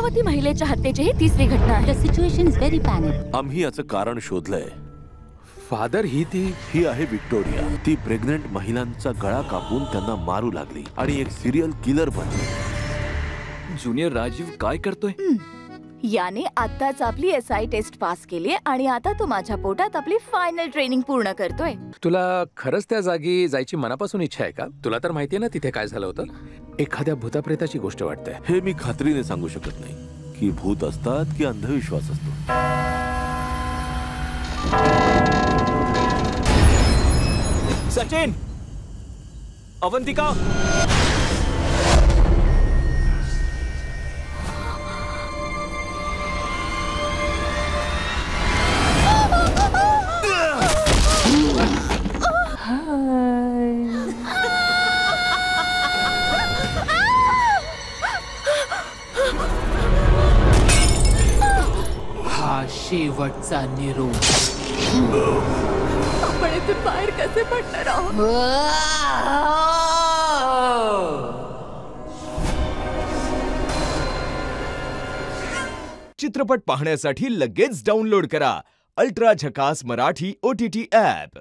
गर्भवती महिलेच्या हत्येची ही तिसरी घटना आहे. The situation is very panic. आम्ही याचं कारण शोधलंय. फादर ही आहे विक्टोरिया. ती प्रेग्नंट महिलांचा गळा कापून त्यांना मारू लागली आणि एक सिरियल किलर बनली. ज्युनियर राजीव काय करतोय? याने आताच आपली SI टेस्ट पास केली आणि आता तो माझ्या पोटात आपली फायनल ट्रेनिंग पूर्ण करतोय. तुला खरंच त्या जागी जायची मनापासून इच्छा आहे का? तुला तर माहितीये ना तिथे काय झालं होतं. एखाद्या भूताप्रेताची गोष्ट वाटते. हे मी खात्रीने सांगू शकत नाही की भूत असतात की अंधविश्वास असतो. सचिन, अवंतिका, हा शेवटचा निरोप. आपण इथून बाहेर कसे पडणार आहोत? चित्रपट पाहण्यासाठी लगेच डाउनलोड करा अल्ट्रा झकास मराठी OTT ॲप.